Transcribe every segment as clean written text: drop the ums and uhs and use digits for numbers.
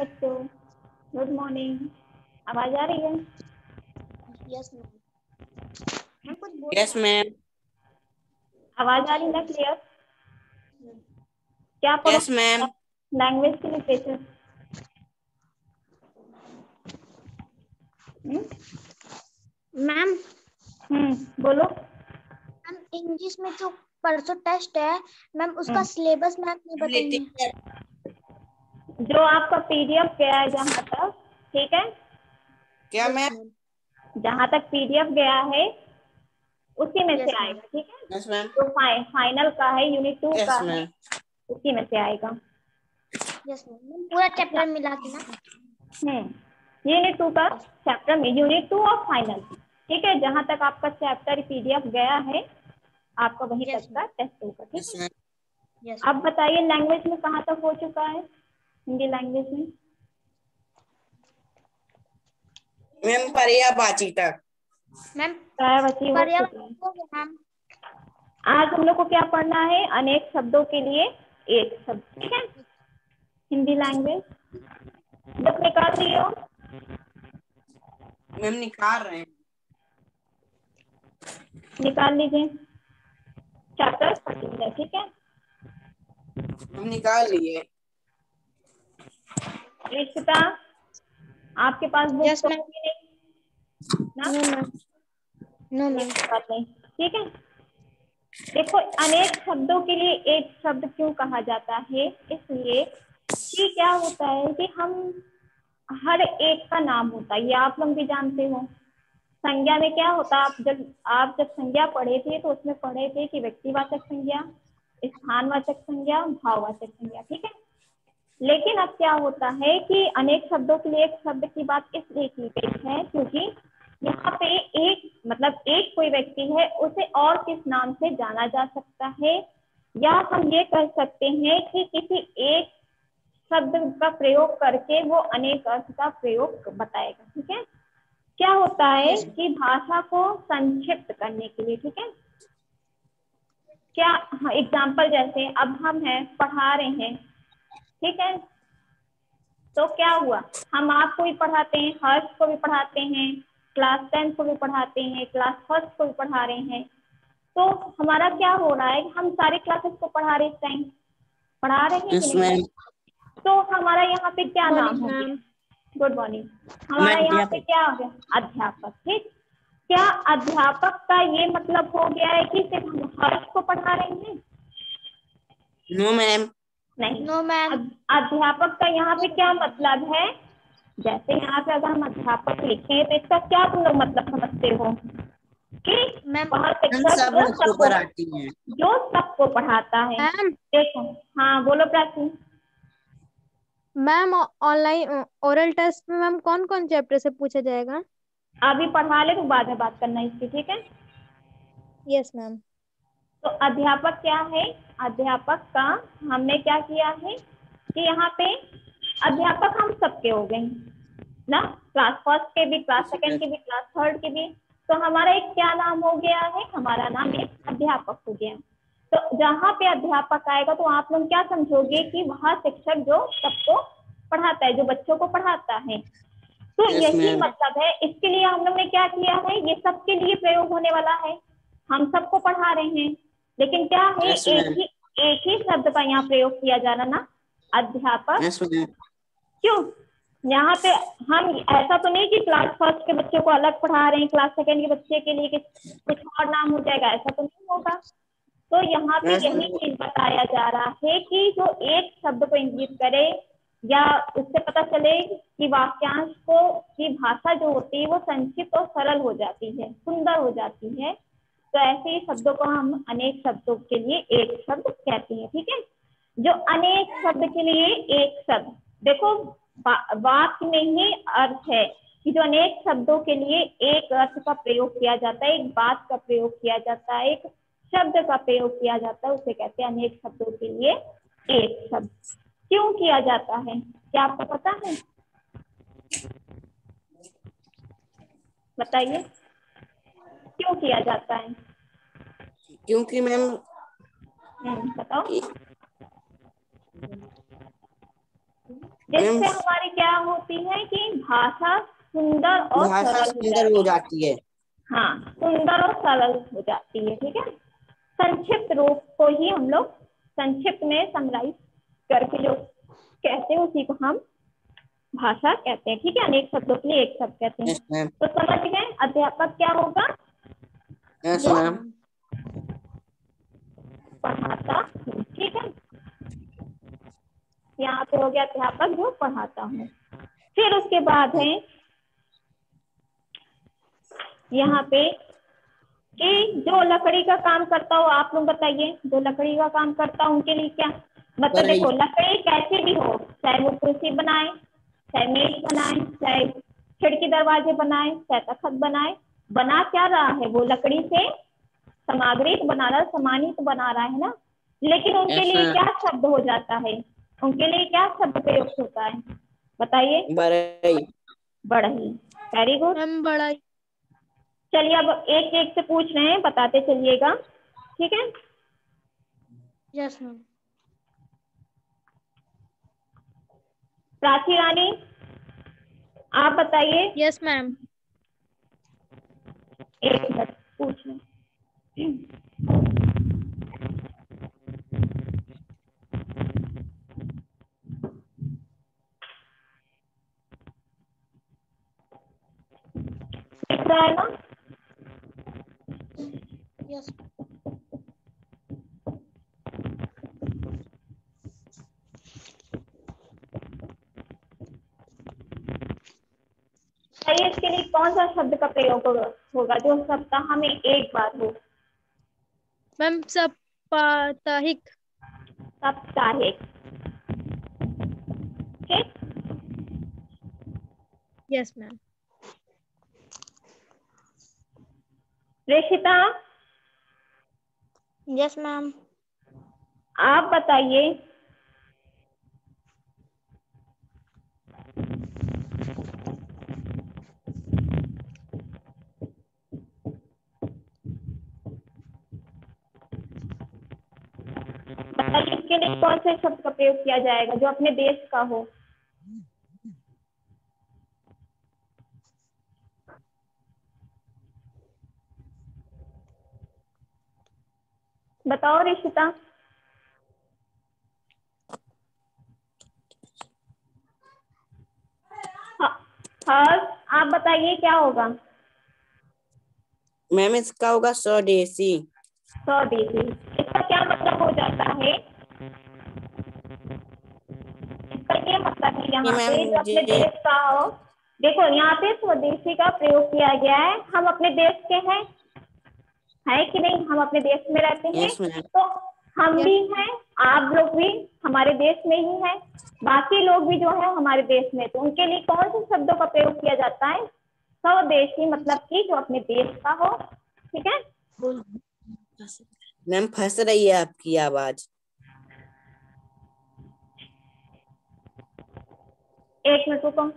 बच्चों good morning. आवाज आ रही है? Yes ma'am. कुछ बोल यस मैम। आवाज आ रही ना क्लियर? क्या पढ़ो? Yes ma'am. लैंग्वेज की लिटरेचर। मैम। बोलो। मैम इंग्लिश में जो परसों टेस्ट है मैम उसका सिलेबस मैम नहीं बताएंगे। जो आपका पीडीएफ गया है जहाँ तक, ठीक है? क्या मैम? जहाँ तक पीडीएफ गया है उसी में से आएगा, ठीक है? Yes ma'am. जो फाइनल का है, यूनिट 2 का यस है, मैम। उसी में से आएगा। Yes ma'am. पूरा चैप्टर मिला के ना। यूनिट 2 का चैप्टर में, यूनिट 2 और फाइनल, ठीक है? जहाँ तक आपका चैप्टर पीडीएफ गया है आपका वहीं तक का टेस्ट होगा, ठीक यस है? मैम। अब बताइए लैंग्वेज में कहाँ तक हो चुका है? हिंदी लैंग्वेज में मैम पर्यायवाची तक। मैम पर्यायवाची हो चुका है। मैम आज हम लोग को क्या पढ़ना है? अनेक शब्दों के लिए एक शब्द, ठीक है? हिंदी लैंग्वेज बुक निकाल दिए हो? मैम निकाल रहे हैं। निकाल लीजिए चैप्टर 13, ठीक है? हम निकाल लिए। रिश्ता आपके पास बुक यस तो मैम। होगी नहीं ना? No ma'am. No ma'am. बात नहीं, ठीक है? देखो अनेक शब्दों के लिए एक शब्द क्यों कहा जाता है? इसलिए कि क्या होता है कि हम हर एक का नाम होता है, ये आप लोग भी जानते हो। संज्ञा में क्या होता है, आप जब संज्ञा पढ़े थे तो उसमें पढ़े थे कि व्यक्तिवाचक संज्ञा, स्थानवाचक संज्ञा, भाववाचक संज्ञा, ठीक है? लेकिन अब क्या होता है कि अनेक शब्दों के लिए एक शब्द की बात इसलिए की गई है क्योंकि यहाँ पे एक कोई व्यक्ति है, उसे और किस नाम से जाना जा सकता है, या हम ये कह सकते हैं कि किसी एक शब्द का प्रयोग करके वो अनेक अर्थ का प्रयोग बताएगा, ठीक है? क्या होता है कि भाषा को संक्षिप्त करने के लिए, ठीक है? क्या एग्जाम्पल जैसे अब हम हैं पढ़ा रहे हैं, ठीक है? तो क्या हुआ, हम आपको भी पढ़ाते हैं, हर्ष को भी पढ़ाते हैं, क्लास 10 को भी पढ़ाते हैं, क्लास फर्स्ट को भी पढ़ा रहे हैं। तो हमारा क्या हो रहा है, हम सारी क्लासेस को पढ़ा रहे, इस टाइम पढ़ा रहे हैं कि यस नहीं? मैम। तो हमारा यहाँ पे क्या नाम हो गया? Good morning. हमारा यहाँ पे क्या हो गया? अध्यापक, ठीक? क्या अध्यापक का ये मतलब हो गया है कि सिर्फ हम हर्ष को पढ़ा रहे हैं? No ma'am. नहीं। No ma'am. अध्यापक का यहाँ पे क्या मतलब है? जैसे यहाँ पे अगर हम अध्यापक लिखें तो इसका क्या तुम लोग मतलब समझते हो कि वह शिक्षक जो सबको पढ़ाती है। मैम देखो, हाँ बोलो Prachi. Ma'am online oral test में मैम कौन कौन चैप्टर से पूछा जाएगा? अभी पढ़ा ले तो बाद में बात करना इसकी, ठीक है? Yes ma'am. तो अध्यापक क्या है? अध्यापक का हमने क्या किया है कि यहाँ पे अध्यापक हम सबके हो गए ना, क्लास फर्स्ट के भी, क्लास सेकंड के भी, क्लास थर्ड के भी। तो हमारा एक क्या नाम हो गया है? हमारा नाम एक अध्यापक हो गया। तो जहाँ पे अध्यापक आएगा तो आप लोग क्या समझोगे कि वह शिक्षक जो सबको पढ़ाता है, जो बच्चों को पढ़ाता है। तो Yes, यही ma'am. मतलब है, इसके लिए हम लोग ने क्या किया है, ये सबके लिए प्रयोग होने वाला है। हम सबको पढ़ा रहे हैं, लेकिन क्या है, Yes, ma'am. एक ही शब्द का यहाँ प्रयोग किया जा रहा ना, अध्यापक। Yes, ma'am. क्यों? यहाँ पे हम ऐसा तो नहीं कि क्लास फर्स्ट के बच्चे को अलग पढ़ा रहे हैं, क्लास सेकंड के बच्चे के लिए कुछ और नाम हो जाएगा, ऐसा तो नहीं होगा। तो यहाँ पे Yes, यही ma'am. चीज बताया जा रहा है कि जो एक शब्द को इंगित करे या उससे पता चले कि वाक्यांश को की भाषा जो होती है वो संक्षिप्त और सरल हो जाती है, सुंदर हो जाती है। तो ऐसे ही शब्दों को हम अनेक शब्दों के लिए एक शब्द कहते हैं, ठीक है? जो अनेक शब्द के लिए एक शब्द, देखो वाक्य में ही अर्थ है कि जो अनेक शब्दों के लिए एक अर्थ का प्रयोग किया जाता है, एक बात का प्रयोग किया जाता है, एक शब्द का प्रयोग किया जाता है, उसे कहते हैं अनेक शब्दों के लिए एक शब्द। क्यों किया जाता है, क्या आपको पता है? बताइए क्यों किया जाता है? क्योंकि मैम बताओ। मैम जिससे हमारी क्या होती है कि भाषा सुंदर और भाषा सरल हो सुंदर जाती हो है। जाती है। हाँ, सुंदर और सरल हो जाती है। ठीक है, संक्षिप्त रूप को ही हम लोग संक्षिप्त में समराइज करके जो कहते हैं उसी को हम भाषा कहते हैं। ठीक है, अनेक शब्दों के लिए एक शब्द कहते हैं। Yes ma'am. तो समझ गए, अध्यापक क्या होगा? Yes yes ma'am. मैम। पढ़ाता हूँ। ठीक है, यहाँ पे हो गया अध्यापक जो पढ़ाता हूँ। फिर उसके बाद है यहाँ पे कि जो लकड़ी का काम करता हो, आप लोग बताइए, जो लकड़ी का काम करता हो उनके लिए क्या मतलब? बढ़ई। देखो, लकड़ी कैसी भी हो, चाहे वो कुर्सी बनाए, चाहे मेज बनाए, चाहे खिड़की दरवाजे बनाए, चाहे तखत बनाए, बना क्या रहा है? वो लकड़ी से सामग्री तो बना रहा है, सामान ही तो बना रहा है ना। लेकिन उनके यस लिए मैम। क्या शब्द हो जाता है? उनके लिए क्या शब्द प्रयोग होता है? बताइए। बढ़ई। बढ़ई। Very good. मैम बड़ा। चलिए, अब एक एक से पूछ रहे हैं, बताते चलिएगा। ठीक है, यस मैम। प्राची रानी, आप बताइए। Yes ma'am. एक मिनट पूछ लें। दिख रहा है ना? यस। बताइए, इसके लिए कौन सा शब्द का प्रयोग होगा जो सप्ताह में एक बार हो? मैम साप्ताहिक। साप्ताहिक। ठीक। Yes ma'am. Rishita, yes ma'am. आप बताइए। बताइए, इसके लिए कौन से शब्द का प्रयोग किया जाएगा जो अपने देश का हो? बताओ ऋषिता। हाँ, आप बताइए क्या होगा? मैम इसका होगा स्वदेशी। स्वदेशी। इसका क्या मतलब हो जाता है? इसका ये मतलब है ये यहाँ मैम पे जो अपने ये देश का हो। देखो, यहाँ पे स्वदेशी का प्रयोग किया गया है। हम अपने देश के हैं, है कि नहीं? हम अपने देश में रहते हैं, यस मैम। तो हम यस भी हैं, आप लोग भी हमारे देश में ही हैं, बाकी लोग भी जो है हमारे देश में। तो उनके लिए कौन से शब्दों का प्रयोग किया जाता है? स्वदेशी, मतलब कि जो अपने देश का हो। ठीक है, मैम फंस रही है आपकी आवाज। एक मिनट रुको।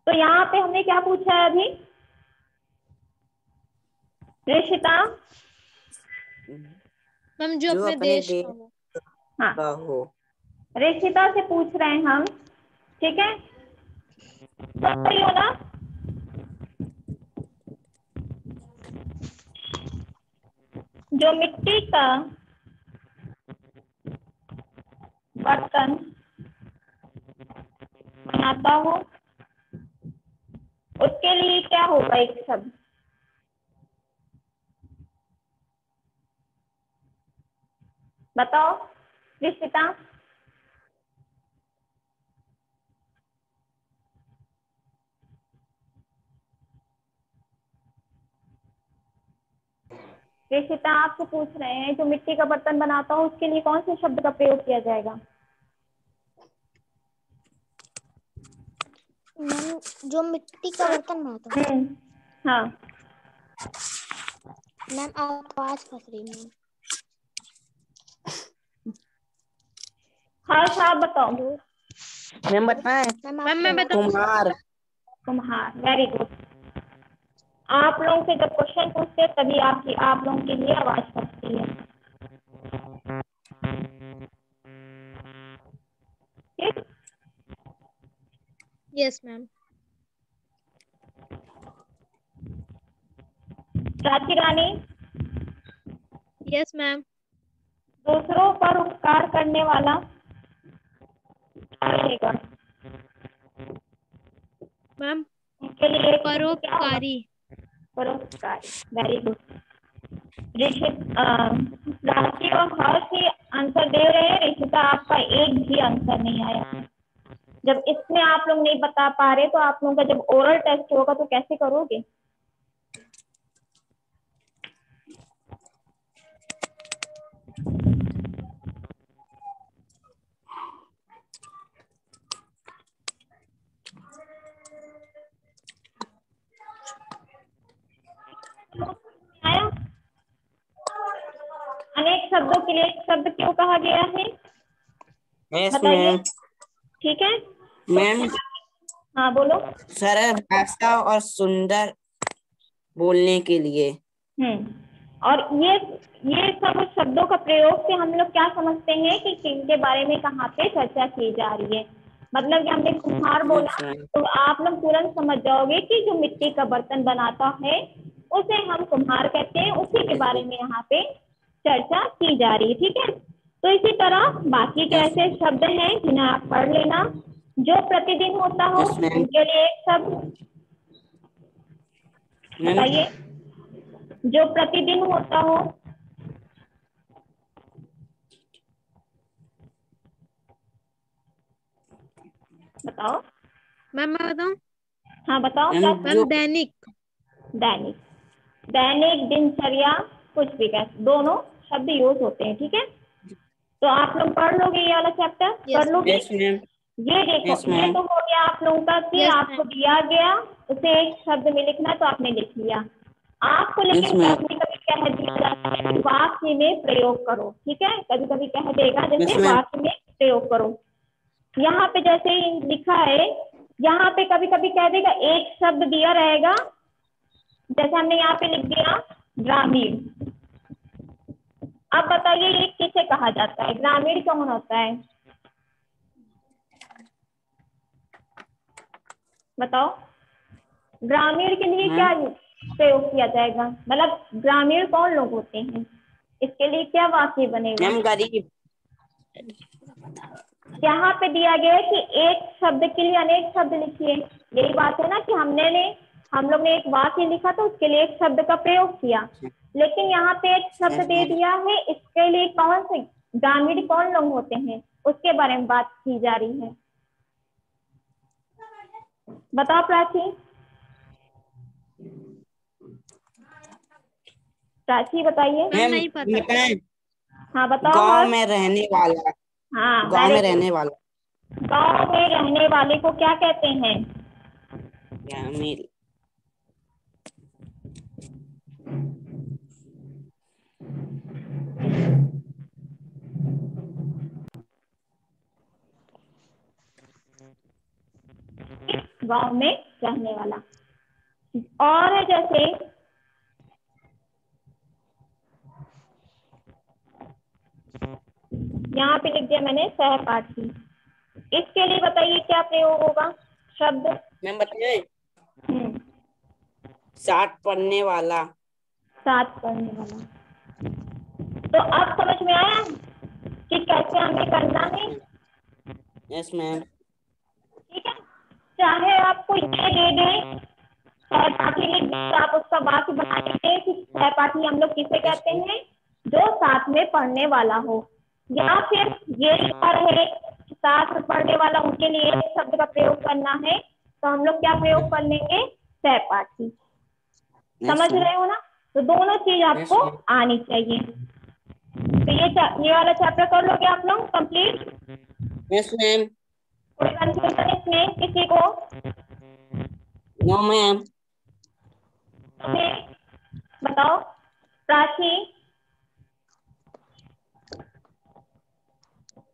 तो यहाँ पे हमने क्या पूछा है अभी? ऋषिता। मैम जो जो अपने अपने देश देश का हो। हाँ, का हो। ऋषिता से पूछ रहे हैं हम। ठीक है, तो सही हो ना? जो मिट्टी का बर्तन बनाता हो उसके लिए क्या होगा एक शब्द? बताओ ऋषिता। ऋषिता आपसे पूछ रहे हैं, जो मिट्टी का बर्तन बनाता हो उसके लिए कौन से शब्द का प्रयोग किया जाएगा? मैम जो मिट्टी का बर्तन बनाता हूँ। हाँ, मैम आवाज फंस रही है मैम। हाँ, आप बताओ। हेलो मैम बताएं। मैम मैम मैं आपकी आवाज बताऊँ? कुम्हार। कुम्हार। Very good. आप लोगों से जब क्वेश्चन पूछते हैं तभी आप लोगों के लिए आवाज पड़ती है। ठीक? Yes ma'am. Prachi Rani, yes ma'am. दूसरों पर उपकार करने वाला क्या रहेगा? मैम उनके लिए क्या होगा? परोपकारी। परोपकारी। Very good. प्राची और हर्ष ही आंसर दे रहे हैं, ऋषिता आपका एक भी आंसर नहीं आया। जब इसमें आप लोग नहीं बता पा रहे तो आप लोगों का जब ओरल टेस्ट होगा तो कैसे करोगे? आया? अनेक शब्दों के लिए एक शब्द क्यों कहा गया है? यस बताइए। मैम। ठीक है, मैम हाँ बोलो। सरल भाषा और सुंदर बोलने के लिए। और ये सब शब्दों का प्रयोग से हम लोग क्या समझते हैं कि किनके बारे में कहाँ पे चर्चा की जा रही है। मतलब कि हमने कुम्हार बोला तो आप लोग तुरंत समझ जाओगे कि जो मिट्टी का बर्तन बनाता है उसे हम कुम्हार कहते हैं, उसी के बारे में यहाँ पे चर्चा की जा रही है। ठीक है, तो इसी तरह बाकी के ऐसे शब्द हैं जिन्हें आप पढ़ लेना। जो प्रतिदिन होता हो यस मैम। उनके लिए एक शब्द मैम बताइए। जो प्रतिदिन होता हो, बताओ। मैम मैं बताऊं? हाँ बताओ। मैम क्या मैम जो दैनिक। दैनिक, दैनिक, दिनचर्या, कुछ भी कह, दोनों शब्द यूज होते हैं। ठीक है, तो आप लोग पढ़ लोगे ये वाला चैप्टर, यस कर मैम। लोगे। Yes ma'am. ये देखो, यस ये मैम। तो हो गया आप लोगों का कि यस आपको मैम। दिया गया उसे एक शब्द में लिखना तो आपने लिख लिया। आपको यस लेकिन मैम। कभी कभी कह दिया जाता है कि वाक्य में प्रयोग करो। ठीक है, कभी कभी कह देगा यस जैसे मैम। वाक्य में प्रयोग करो। यहाँ पे जैसे ही लिखा है, यहाँ पे कभी कभी कह देगा एक शब्द दिया रहेगा, जैसे हमने यहाँ पे लिख दिया ग्रामीण। अब बताइए ये किसे कहा जाता है? ग्रामीण कौन होता है? बताओ। ग्रामीण के लिए क्या मैम प्रयोग किया जाएगा? मतलब ग्रामीण कौन लोग होते हैं, इसके लिए क्या वाक्य बनेगा? मैम गरीब। यहाँ पे दिया गया है कि एक शब्द के लिए अनेक शब्द लिखिए। यही बात है ना कि हम लोग ने एक वाक्य लिखा तो उसके लिए एक शब्द का प्रयोग किया, लेकिन यहाँ पे एक शब्द यस दे मैम। दिया है, इसके लिए कौन से ग्रामीण कौन लोग होते हैं उसके बारे में बात की जा रही है। बताओ प्राची। प्राची बताइए। मैम मैम नहीं पता। बताएं। हाँ बताओ गांव हर्ष। में रहने वाला। हाँ गांव वेरी में गुड। रहने वाला। गांव में रहने वाले को क्या कहते हैं? ग्रामीण। गांव में रहने वाला। और है जैसे यहाँ पे लिख दिया मैंने सहपाठी। इसके लिए बताइए क्या प्रयोग होगा शब्द? मैम बताइए। हम्म, साथ पढ़ने वाला। साथ पढ़ने वाला। तो अब समझ में आया कि कैसे हमें करना है। Yes ma'am. ठीक है, चाहे आपको ये दे दें सहपाठी लिख दें तो आप उसका वाक्य बना सकते हैं कि सहपाठी हम लोग किसे यस कहते मैम। हैं? जो साथ में पढ़ने वाला हो। या फिर ये लिखा रहे साथ में पढ़ने वाला, उनके लिए एक शब्द का प्रयोग करना है तो हम लोग क्या प्रयोग कर लेंगे? सहपाठी। यस समझ मैम। रहे हो ना? तो दोनों चीज यस आपको मैम। आनी चाहिए। तो ये वाला चैप्टर कर लोगे आप लोग कंप्लीट? Yes ma'am. कोई कंफ्यूजन इसमें किसी को? No ma'am. ओके, बताओ प्राची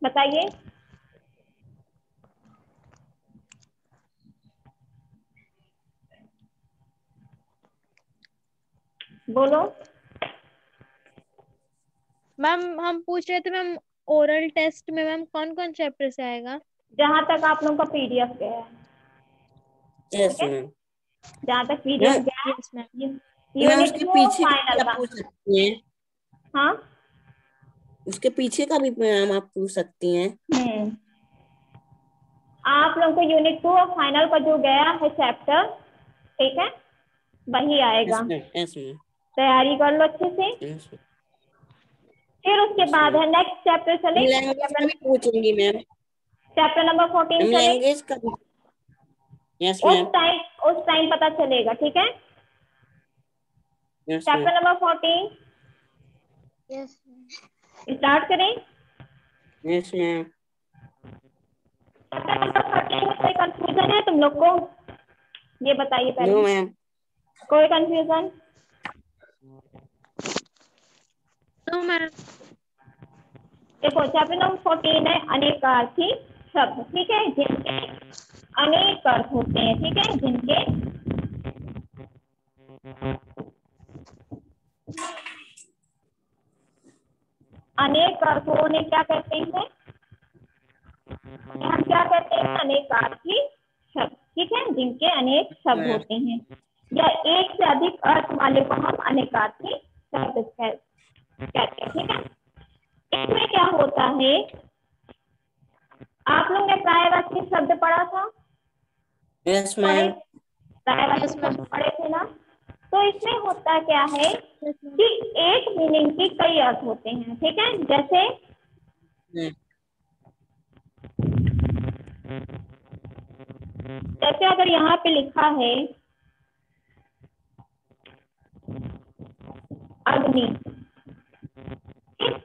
बताइए। बोलो। मैम हम पूछ रहे थे मैम, ओरल टेस्ट में मैम कौन कौन चैप्टर से आएगा? जहाँ तक आप लोगों का पीडीएफ गया है, यस ठीक है, मैम। जहाँ तक पीडीएफ मैम गया है, यस मैम। मैम यूनिट उसके 2 पीछे का भी फाइनल आप का। पूछ सकती हैं। हाँ, उसके पीछे का भी मैम आप पूछ सकती हैं। आप लोगों को यूनिट 2 और फाइनल का जो गया है चैप्टर, ठीक है, वही आएगा। यस मैम, यस मैम, तैयारी कर लो अच्छे से। Yes ma'am. फिर उसके बाद है नेक्स्ट चैप्टर चले, लैंग्वेज का भी पूछेंगी मैम। चैप्टर नंबर 14 मैम चले। लैंग्वेज का भी। यस उस मैम, टाइम पता चलेगा, ठीक है। Yes ma'am, chapter number 14 yes start करें। Yes ma'am. चैप्टर नंबर 13 में कोई कंफ्यूजन है तुम लोग को? ये बताइए पहले। No ma'am. कोई कंफ्यूजन? तो मैम देखो चैप्टर नंबर 14 है अनेकार्थी शब्द, ठीक है, जिनके अनेक अर्थ होते हैं, ठीक है, जिनके अनेक अर्थ होने क्या कहते हैं, हम क्या कहते हैं, अनेकार्थी शब्द, ठीक है, जिनके अनेक शब्द होते हैं या एक से अधिक अर्थ वाले को हम अनेकार्थी शब्द कहते हैं, ठीक है। इसमें क्या होता है, आप लोग ने पर्यायवाची शब्द पढ़ा था? यस पढ़े, मैम। पर्यायवाची शब्द पढ़े थे ना? तो इसमें होता क्या है कि एक मीनिंग की कई अर्थ होते हैं, ठीक है। जैसे अगर यहाँ पे लिखा है अग्नि, ठीक,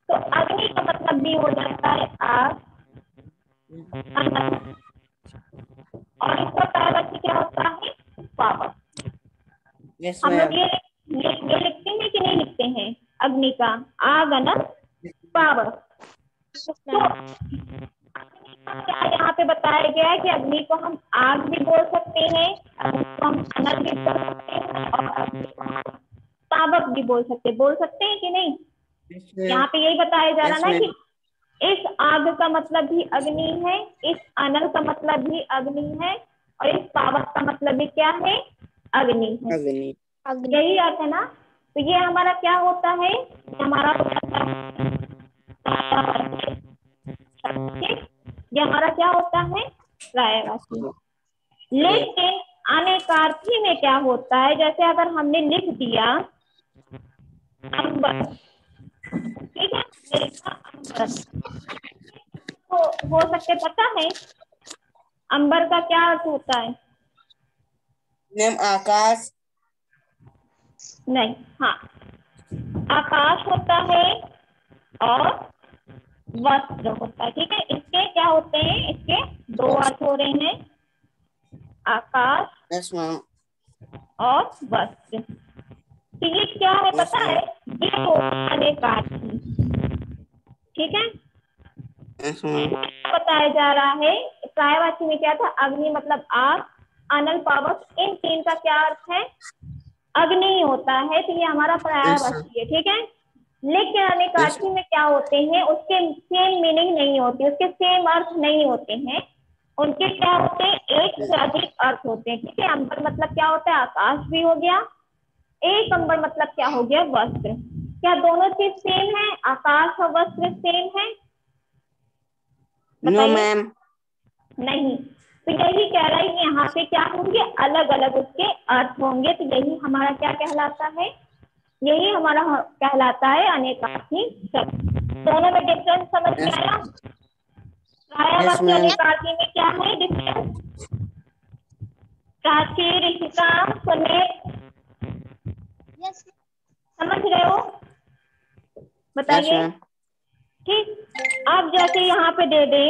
तो अग्नि का मतलब भी हो जाता है आग, अनल, और इसका पर्यायवाची क्या होता है, पावर। यस हम लोग मैम। ये लिखते हैं कि नहीं लिखते हैं, अग्नि का आग, अनल, पावर। तो क्या यहाँ पे बताया गया है कि अग्नि को हम आग भी बोल सकते हैं, अग्नि को हम अनल भी बोल सकते हैं, और अग्नि को हम पावक भी बोल सकते हैं कि नहीं? यहाँ पे यही बताया जा रहा यस ना मैम। कि इस आग का मतलब भी अग्नि है, इस अनल का मतलब भी अग्नि है, और इस पावक का मतलब भी क्या है, अग्नि है। अग्नि। यही अर्थ है ना। तो ये हमारा क्या होता है, हमारा ये हमारा क्या होता है, पर्यायवाची। लेकिन अनेकार्थी में क्या होता है, जैसे अगर हमने लिख दिया अंबर, ठीक है, ये लिखा अंबर, तो हो सकते पता है अंबर का क्या अर्थ होता है? मैम आकाश। नहीं, हाँ, आकाश होता है और वस्त्र होता है, ठीक है। इसके क्या होते हैं, इसके दो अर्थ हो रहे हैं, आकाश यस मैम। और वस्त्र। तो ये क्या है यस पता है, मैम। ये हो अनेकार्थी, ठीक है। Yes ma'am. बताया जा रहा है पर्यायवाची में क्या था, अग्नि मतलब आग, अनल, पावक, इन तीन का क्या अर्थ है, अग्नि होता है। तो ये हमारा पर्यायवाची है, ठीक है। लेकिन अनेकार्थी में क्या होते हैं, उसके सेम मीनिंग नहीं होती, उसके सेम अर्थ नहीं होते हैं, उनके क्या होते हैं, एक से अधिक अर्थ होते हैं, ठीक है। अंबर मतलब क्या होता है, आकाश भी हो गया, एक अंबर मतलब क्या हो गया, वस्त्र। क्या दोनों चीज सेम है, आकाश और वस्त्र सेम है? नो बताइए। मैम। नहीं। तो यही कह रहा है कि यहाँ पे क्या होंगे, अलग अलग उसके अर्थ होंगे। तो यही हमारा क्या कहलाता है, यही हमारा कहलाता है अनेकार्थी शब्द। दोनों में डिफरेंस समझ में आया? यस पर्यायवाची मैम। अनेकार्थी में क्या है डिफरेंस? प्राची, ऋषिका, सुनील, यस समझ रहे हो? यस बताइए। मैम। ठीक, अब जैसे यहाँ पे दे दे,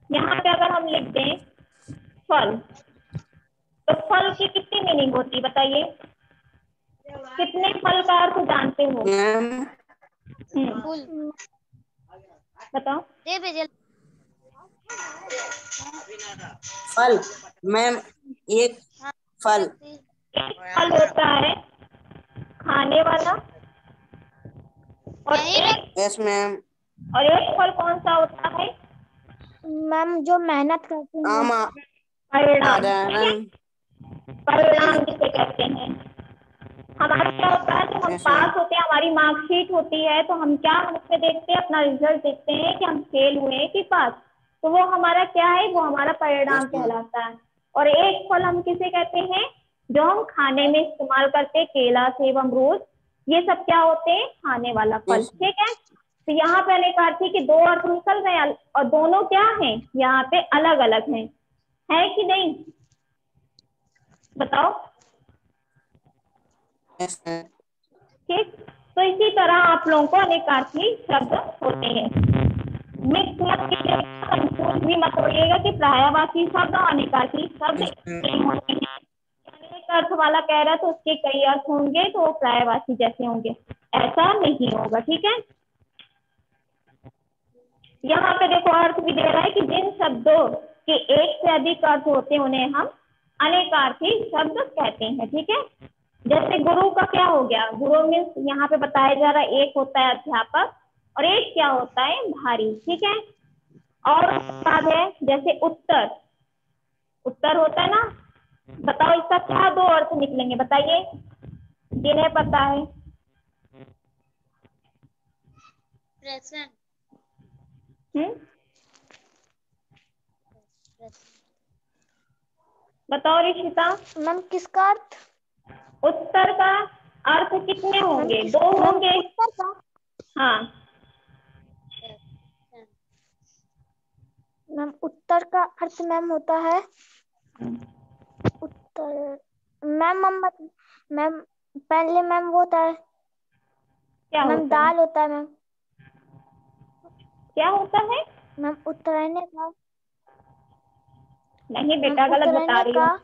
यहाँ पे अगर हम लिख दें फल, तो फल की कितनी मीनिंग होती है बताइए? कितने फल का अर्थ जानते हो? मैम फुल बताओ। दे भेजे फल मैम एक फल। एक फल होता है खाने वाला, और एक यस मैम। फल कौन सा होता है? मैम जो मेहनत करते हैं आम परिणाम, ठीक है, आधारण। परिणाम जिसे कहते हैं। हमारा क्या होता है, जब हम यस मैम। पास होते हैं, हमारी मार्कशीट होती है, तो हम क्या उसमें देखते हैं, अपना रिजल्ट देखते हैं कि हम फेल हुए हैं कि पास। तो वो हमारा क्या है, वो हमारा परिणाम यस मैम। कहलाता है। और एक फल हम किसे कहते हैं, जो हम खाने में इस्तेमाल करते हैं, केला, सेब, अमरूद, ये सब क्या होते हैं, खाने वाला फल, यस। ठीक है। तो यहाँ पे अनेकार्थी के दो अर्थ निकल रहे हैं, और दोनों क्या हैं, यहाँ पे अलग अलग हैं, है कि नहीं, बताओ। Yes ma'am. ठीक, तो इसी तरह आप लोगों को अनेकार्थी शब्द होते हैं। मिक्स मत कीजिएगा, कंफ्यूज भी मत होइएगा कि पर्यायवाची शब्द और अनेकार्थी शब्द यस मैम। सेम होते हैं। एक अर्थ वाला कह रहा है तो उसके कई अर्थ होंगे, तो वो पर्यायवाची जैसे होंगे, ऐसा नहीं होगा, ठीक है। यहाँ पे देखो अर्थ भी दे रहा है कि जिन शब्दों के एक से अधिक अर्थ होते हैं उन्हें हम अनेकार्थी शब्द कहते हैं, ठीक है। जैसे गुरु का क्या हो गया, गुरु मीन्स यहाँ पे बताया जा रहा है एक होता है अध्यापक और एक क्या होता है, भारी, ठीक है। और बात है जैसे उत्तर, उत्तर होता है ना, बताओ इसका क्या दो अर्थ निकलेंगे, बताइए, जिन्हें पता है। बताओ रिशिता, मैम किसका अर्थ? उत्तर का अर्थ कितने होंगे, दो मैम होंगे, उत्तर का? हाँ। मैम उत्तर का अर्थ मैम होता है उत्तर। मैम मैम पहले मैम वो होता है, क्या मैम होता है, दाल होता है मैम। क्या होता है? मैम उत्तरायण का। नहीं बेटा, गलत बता उत्तरायण रही का। हो।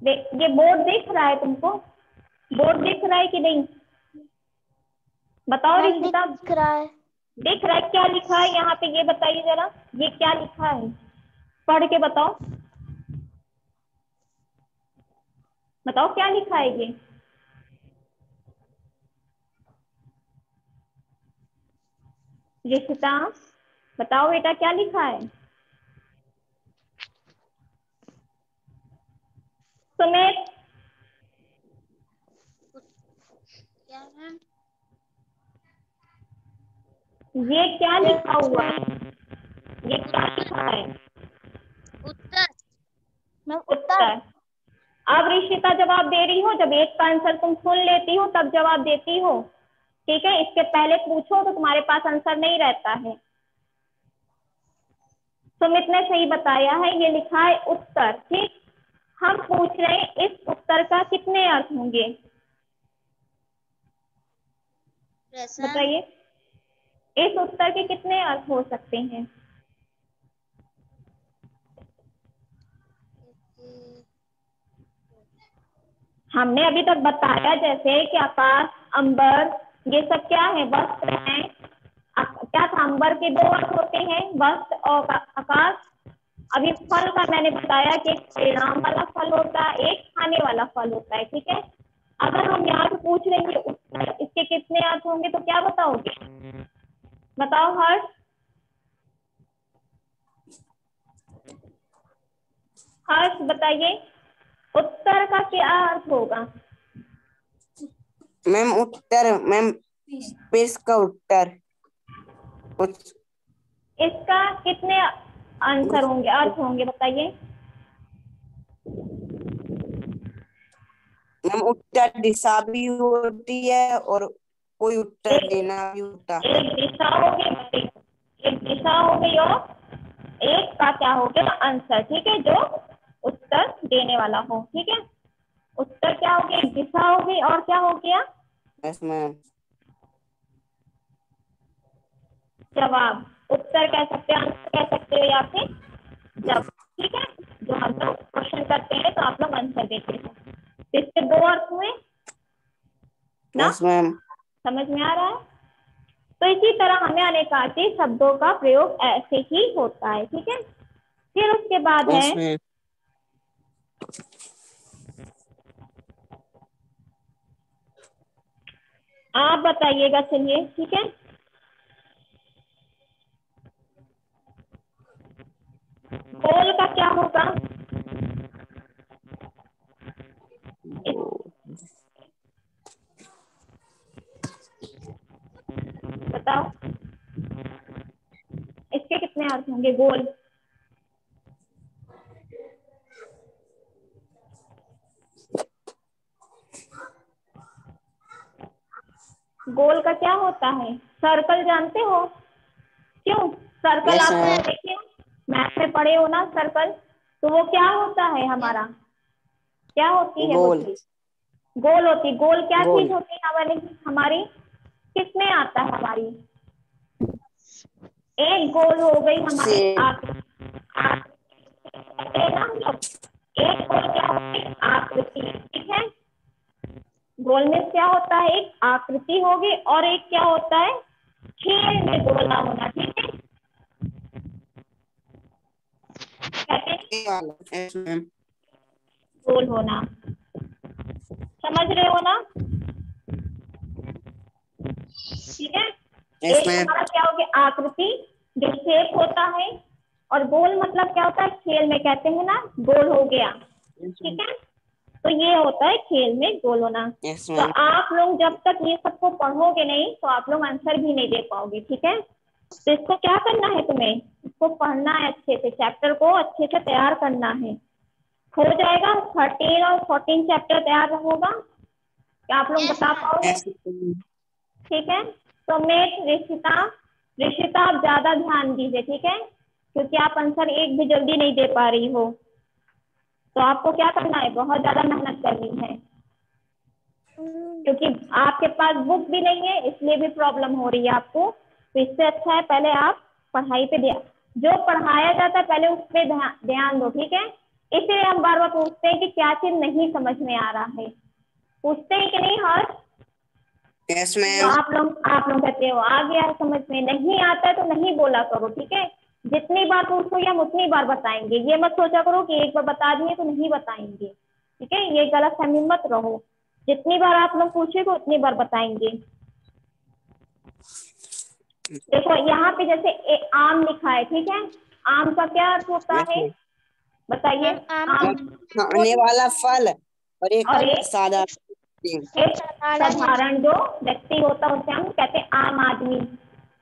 ये बोर्ड दिख रहा है तुमको, बोर्ड दिख रहा है कि नहीं, बताओ मैम रिशिता। दिख रहा है। दिख रहा है, क्या लिखा है यहाँ पे, ये बताइए जरा, ये क्या लिखा है, पढ़ के बताओ, बताओ क्या लिखा है ये। रिशिता बताओ बेटा, क्या लिखा है। सुमित, ये क्या लिखा हुआ है, ये क्या लिखा है, मैम उत्तर। अब रिशिता जवाब दे रही हो, जब एक का आंसर तुम सुन लेती हो तब जवाब देती हो, ठीक है। इसके पहले पूछो तो तुम्हारे पास आंसर नहीं रहता है। सुमित ने सही बताया है, ये लिखा है उत्तर, ठीक। हम पूछ रहे हैं इस उत्तर का कितने अर्थ होंगे, बताइए, इस उत्तर के कितने अर्थ हो सकते हैं। हमने अभी तक बताया जैसे कि आकाश, अंबर, ये सब क्या है, वस्त्र हैं। क्या था, अंबर के दो अर्थ होते हैं, वस्त्र और आकाश। अभी फल का मैंने बताया कि एक परिणाम वाला फल होता है, एक खाने वाला फल होता है, ठीक है। अगर हम यहाँ पे पूछ लेंगे उत्तर इसके कितने अर्थ होंगे तो क्या बताओगे, बताओ हर्ष, हर्ष बताइए, उत्तर का क्या अर्थ होगा। मैम उत्तर, मैम प्रश्न का उत्तर। इसका कितने आंसर होंगे, अर्थ होंगे, बताइए। मैम उत्तर दिशा भी होती है और कोई उत्तर देना भी होता है। एक दिशा होगी, एक दिशा हो गई, और एक का क्या हो गया, आंसर, ठीक है, जो उत्तर देने वाला हो, ठीक है। उत्तर क्या हो गया, एक दिशा हो गई, और क्या हो गया, यस मैम। जवाब। उत्तर कह सकते हैं, आंसर कह सकते हो, या फिर जवाब, ठीक है। जो हम लोग क्वेश्चन करते हैं तो आप लोग आंसर देते हैं, तो इसके दो अर्थ हुए ना, यस मैम। समझ में आ रहा है। तो इसी तरह हमें अनेकार्थी शब्दों का प्रयोग ऐसे ही होता है, ठीक है। फिर उसके बाद है यस मैम। आप बताइएगा, चलिए ठीक है। गोल का क्या होगा? बताओ, इसके कितने अर्थ होंगे? गोल गोल का क्या होता है? सर्कल जानते हो? क्यों सर्कल? Yes, आपने ma'am. देखिए मैथ में पढ़े हो ना सर्कल, तो वो क्या होता है हमारा? क्या होती है वो गोल चीज? गोल होती। गोल क्या गोल चीज होती है हमारी? किसमें आता है हमारी? एक गोल हो गई हमारी शेप आकृति। एक गोल क्या होती है? आकृति, ठीक है। गोल में क्या होता है? एक आकृति होगी, और एक क्या होता है? खेल में गोला होना, ठीक है। कहते हैं वाला। Yes, ma'am. गोल होना, समझ रहे हो ना? ठीक है। Yes, एक ma'am. हमारा क्या हो गया? आकृति, जो शेप होता है। और गोल मतलब क्या होता है? खेल में कहते हैं ना, गोल हो गया, Yes, ma'am. ठीक है। तो ये होता है खेल में गोल होना। Yes, तो ma'am. आप लोग जब तक ये सबको पढ़ोगे नहीं, तो आप लोग आंसर भी नहीं दे पाओगे, ठीक है। तो इसको क्या करना है तुम्हें? इसको पढ़ना है अच्छे से, चैप्टर को अच्छे से तैयार करना है। हो जाएगा 13 और 14 चैप्टर तैयार होगा? क्या आप लोग बता पाओगे? Yes, ma'am. ठीक है। तो मैं ऋषिता आप ज्यादा ध्यान दीजिए, ठीक है, क्योंकि आप आंसर एक भी जल्दी नहीं दे पा रही हो। तो आपको क्या करना है? बहुत ज्यादा मेहनत करनी है, क्योंकि आपके पास बुक भी नहीं है, इसलिए भी प्रॉब्लम हो रही है आपको। तो इससे अच्छा है पहले आप पढ़ाई पे ध्यान, जो पढ़ाया जाता है पहले उस पर ध्यान दो, ठीक है। इसलिए हम बार बार पूछते हैं कि क्या चीज नहीं समझ में आ रहा है, पूछते हैं कि नहीं हर? Yes, तो ma'am. आप लोग कहते हो आ गया है समझ में, नहीं आता है तो नहीं बोला करो, ठीक है। जितनी बार पूछोगे हम उतनी बार बताएंगे, ये मत सोचा करो कि एक बार बता दिए तो नहीं बताएंगे, ठीक है। ये गलत फहमी मत रहो, जितनी बार आप लोग पूछेगे उतनी बार बताएंगे। देखो यहाँ पे जैसे आम लिखा है, ठीक है। आम का क्या अर्थ होता Yes, है? ma'am. बताइए। आम आम खाने वाला फल और एक और एक सादा एक साधारण जो व्यक्ति होता है उसे हम कहते हैं आम आदमी।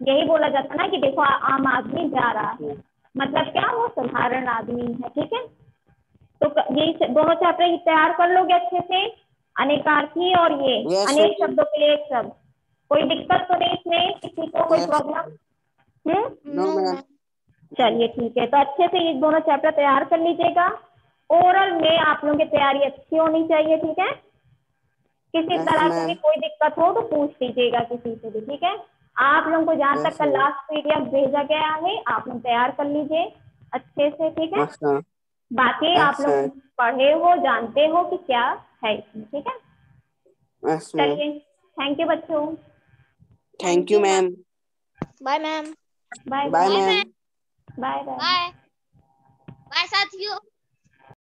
यही बोला जाता है ना कि देखो आम आदमी जा रहा है, मतलब क्या? वो साधारण आदमी है, ठीक है। तो ये दोनों चैप्टर तैयार कर लोगे अच्छे से, अनेकार्थी और ये Yes, अनेक ma'am. शब्दों के लिए एक शब्द। कोई दिक्कत तो नहीं इसमें? किसी को कोई Yes. प्रॉब्लम? No, ma'am. चलिए ठीक है, तो अच्छे से ये दोनों चैप्टर तैयार कर लीजिएगा। ओरल में आप लोगों की तैयारी अच्छी होनी चाहिए, ठीक है। किसी Yes, तरह से भी ma'am. कोई दिक्कत हो तो पूछ लीजिएगा किसी से भी, ठीक है। आप लोगों को जहाँ तक Yes, का ma'am. लास्ट पीडीएफ भेजा गया है आप लोग तैयार कर लीजिए अच्छे से, ठीक है। Yes, ma'am. बाकी आप Yes, लोग ma'am. पढ़े हो, जानते हो कि क्या है इसमें, ठीक है। Yes, ma'am. चलिए, थैंक यू बच्चों। Thank you, ma'am. Bye ma'am. Bye Bye, bye. ma'am. Bye bye. Bye bye साथियों।